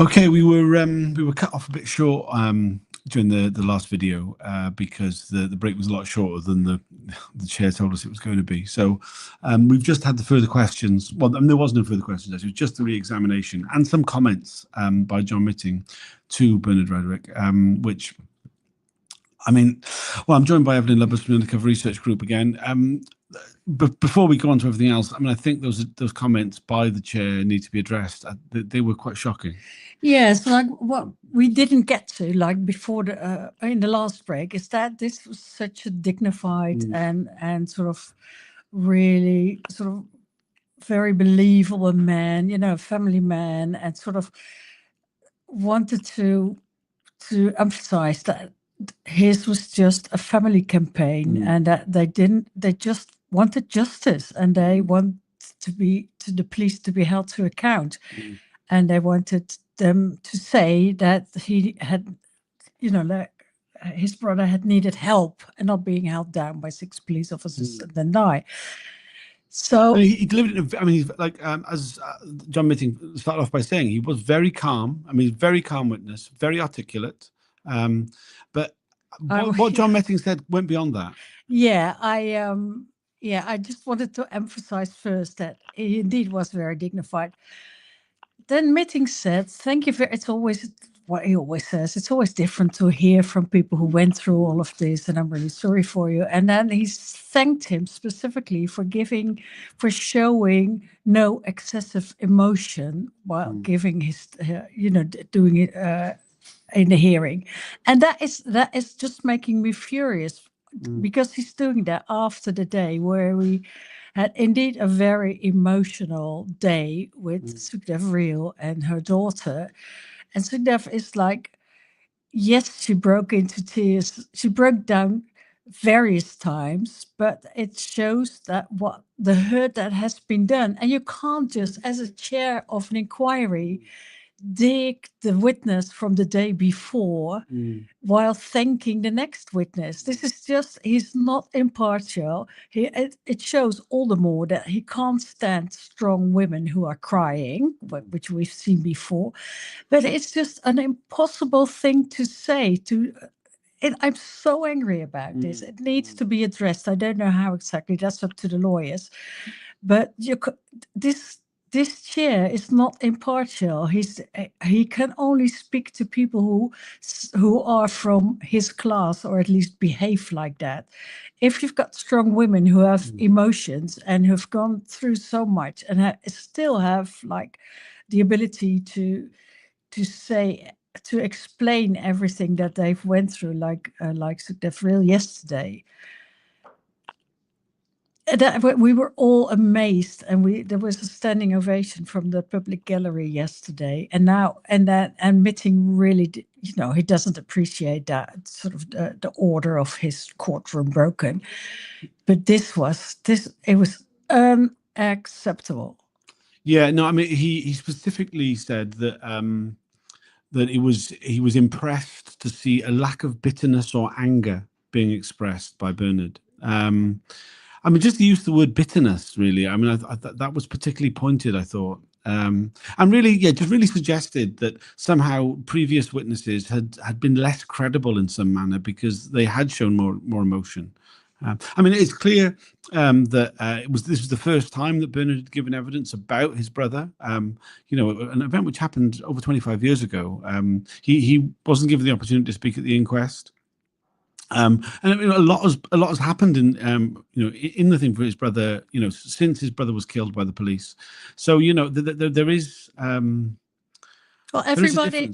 Okay, we were cut off a bit short during the last video because the break was a lot shorter than the chair told us it was going to be. So we've just had the further questions. Well, there was no further questions. It was just the re-examination and some comments by John Mitting to Bernard Renwick, which, I mean, well, I'm joined by Evelyn Lubbers from the Undercover Research Group again. But before we go on to everything else, I mean, I think those comments by the chair need to be addressed. They were quite shocking. Yes, like what we didn't get to, like before in the last break, is that this was such a dignified and sort of really sort of very believable man, you know, family man, and sort of wanted to emphasize that his was just a family campaign and that they just wanted justice, and they want the police to be held to account, and they wanted them to say that he had, you know, like his brother had needed help and not being held down by 6 police officers and then die. So he delivered it. I mean, he's like, as John Mitting started off by saying, he was very calm. I mean, he's a very calm witness, very articulate. But what John Mitting said went beyond that. Yeah, I just wanted to emphasize first that he indeed was very dignified. Then Mitting said, "Thank you for." It's always what he always says. It's always different to hear from people who went through all of this, and I'm really sorry for you. And then he thanked him specifically for showing no excessive emotion while giving his, doing it in the hearing, and that is just making me furious because he's doing that after the day where we had indeed a very emotional day with Sukhdev Reel and her daughter. And Sukhdev is like, yes, she broke into tears. She broke down various times, but it shows that what the hurt that has been done. And you can't just, as a chair of an inquiry, dig the witness from the day before while thanking the next witness. This is just, he's not impartial. It shows all the more that he can't stand strong women who are crying, which we've seen before. But it's just an impossible thing to say. I'm so angry about this. It needs to be addressed. I don't know how exactly. That's up to the lawyers. But this chair is not impartial. He can only speak to people who are from his class, or at least behave like that. If you've got strong women who have emotions and who've gone through so much and still have like the ability to explain everything that they've went through, like Sukhdev Reel yesterday. We were all amazed, and there was a standing ovation from the public gallery yesterday. And Mitting really, he doesn't appreciate that sort of the order of his courtroom broken. But it was unacceptable. Yeah, no, I mean, he specifically said that that he was impressed to see a lack of bitterness or anger being expressed by Bernard. I mean, just the use of the word bitterness, really. I mean, that was particularly pointed, I thought. And really, just really suggested that somehow previous witnesses had been less credible in some manner because they had shown more emotion. I mean, it's clear that this was the first time that Bernard had given evidence about his brother. An event which happened over 25 years ago. He wasn't given the opportunity to speak at the inquest. And I mean, a lot has happened in in the thing for his brother, since his brother was killed by the police. So there is well, everybody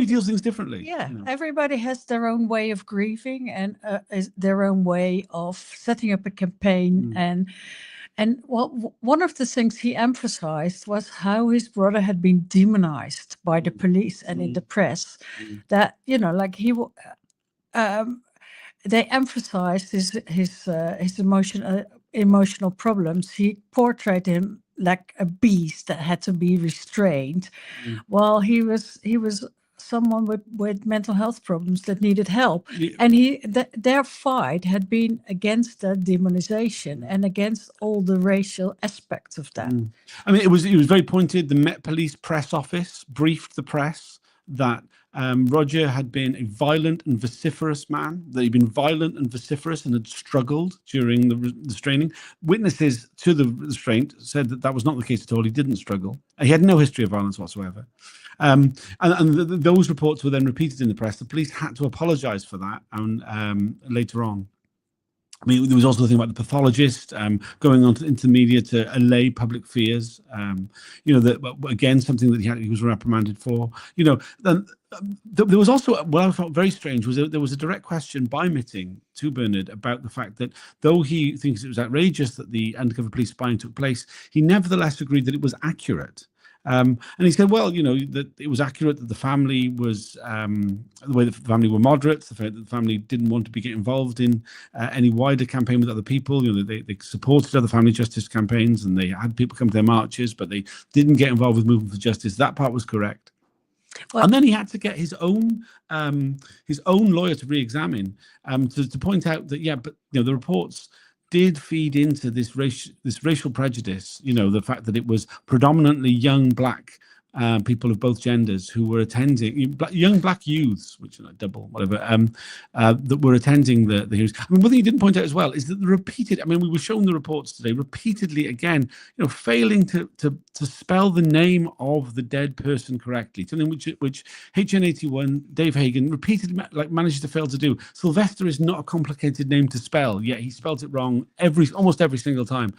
deals things differently. Yeah, everybody has their own way of grieving and their own way of setting up a campaign. And one of the things he emphasized was how his brother had been demonized by the police and in the press. That they emphasized his emotional problems. He portrayed him like a beast that had to be restrained, while he was someone with mental health problems that needed help. Yeah. And their fight had been against that demonization and against all the racial aspects of that. I mean, it was very pointed. The Met Police press office briefed the press that Roger had been a violent and vociferous man, that he'd been violent and vociferous and had struggled during the restraining. Witnesses to the restraint said that was not the case at all. He didn't struggle. He had no history of violence whatsoever. And those reports were then repeated in the press. The police had to apologize for that later on. I mean, there was also the thing about the pathologist going on into the media to allay public fears. That again, something that he was reprimanded for. Then there was also what I felt very strange was there was a direct question by Mitting to Bernard about the fact that though he thinks it was outrageous that the undercover police spying took place, he nevertheless agreed that it was accurate. And he said, well, that it was accurate that the family was the way that the family were moderates, the fact that the family didn't want to get involved in any wider campaign with other people. They supported other family justice campaigns and they had people come to their marches, but they didn't get involved with Movement for Justice. That part was correct. Well, and then he had to get his own lawyer to re-examine to point out that but the reports did feed into this racial prejudice. The fact that it was predominantly young black people of both genders who were attending, young black youths, which are double, whatever, that were attending the hearings. I mean, one thing you didn't point out as well is that we were shown the reports today repeatedly again, failing to spell the name of the dead person correctly, something which HN81, Dave Hagan, repeatedly manages to fail to do. Sylvester is not a complicated name to spell, yet he spells it wrong almost every single time.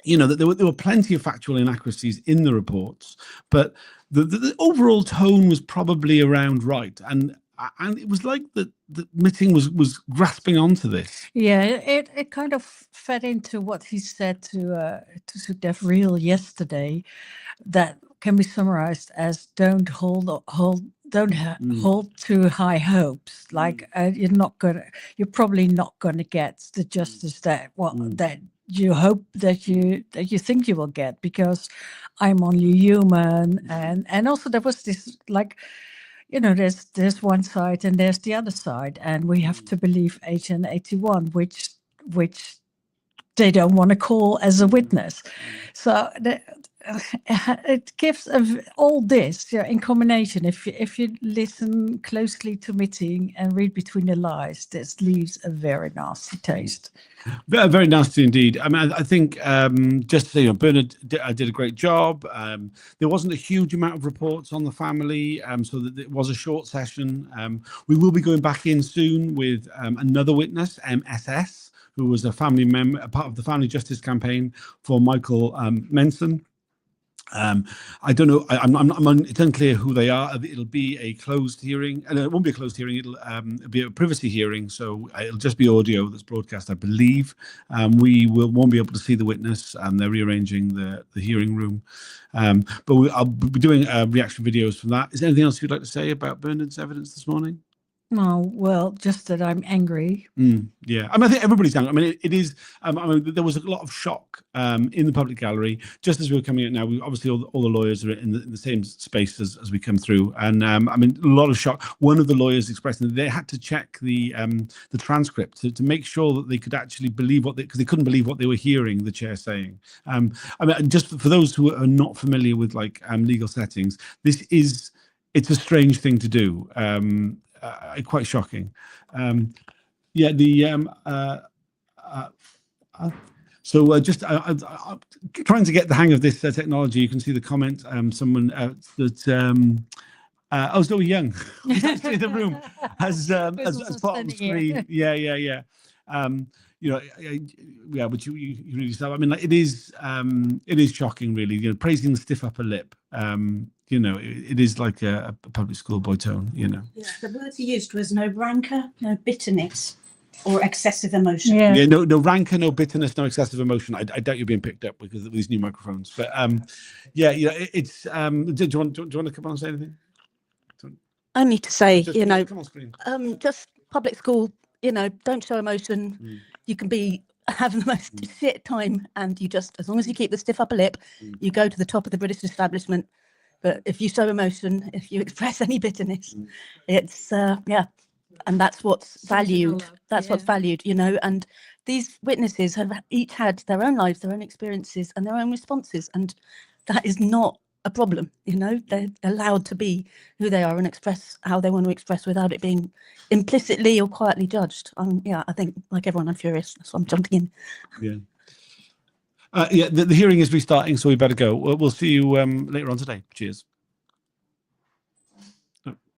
That there were plenty of factual inaccuracies in the reports, but the overall tone was probably around right, and it was like the Mitting was grasping onto this. Yeah, it kind of fed into what he said to Dev Reel yesterday, that can be summarized as don't hold too high hopes. Like you're probably not gonna get the justice that you hope that you think you will get, because I'm only human, and also there was this there's one side and there's the other side, and we have to believe HN81, which they don't want to call as a witness. So it gives all this in combination. If you listen closely to Mitting and read between the lines, this leaves a very nasty taste. Very nasty indeed. I mean, I think just to say, Bernard did a great job. There wasn't a huge amount of reports on the family, so that it was a short session. We will be going back in soon with another witness, SS, who was a family member, a part of the family justice campaign for Michael Menson. I don't know. It's unclear who they are. It'll be a closed hearing, and it won't be a closed hearing. It'll be a privacy hearing, so it'll just be audio that's broadcast, I believe. We won't be able to see the witness. They're rearranging the hearing room, but I'll be doing reaction videos from that. Is there anything else you'd like to say about Bernard's evidence this morning? Oh, well, just that I'm angry. Yeah, I mean, I think everybody's angry. I mean, it is. I mean, there was a lot of shock in the public gallery just as we were coming out. Now, obviously, all the lawyers are in the same space as we come through, and I mean, a lot of shock. One of the lawyers expressed that they had to check the transcript to make sure that they could actually believe because they couldn't believe what they were hearing the chair saying. I mean, just for those who are not familiar with legal settings, it's a strange thing to do. Quite shocking. So just trying to get the hang of this technology. You can see the comment. Someone Zoe Young, who's actually in the room, has part of the screen. Yeah. Which you really saw. I mean, it is shocking, really. Praising the stiff upper lip. It is like a public school boy tone. Yeah, the word he used was no rancor, no bitterness, or excessive emotion. Yeah, no rancor, no bitterness, no excessive emotion. I doubt you're being picked up because of these new microphones. But it's. Do you want to come on and say anything? Only to say, come on screen. Just public school. Don't show emotion. You can be having the most shit time, and you just, as long as you keep the stiff upper lip, you go to the top of the British establishment. But if you show emotion, if you express any bitterness, it's and that's what's valued. That's what's valued, you know. And these witnesses have each had their own lives, their own experiences, and their own responses, and that is not a problem, you know. They're allowed to be who they are and express how they want to express without it being implicitly or quietly judged. I think, like everyone, I'm furious, so I'm jumping in. The hearing is restarting, so we better go. We'll see you later on today. Cheers.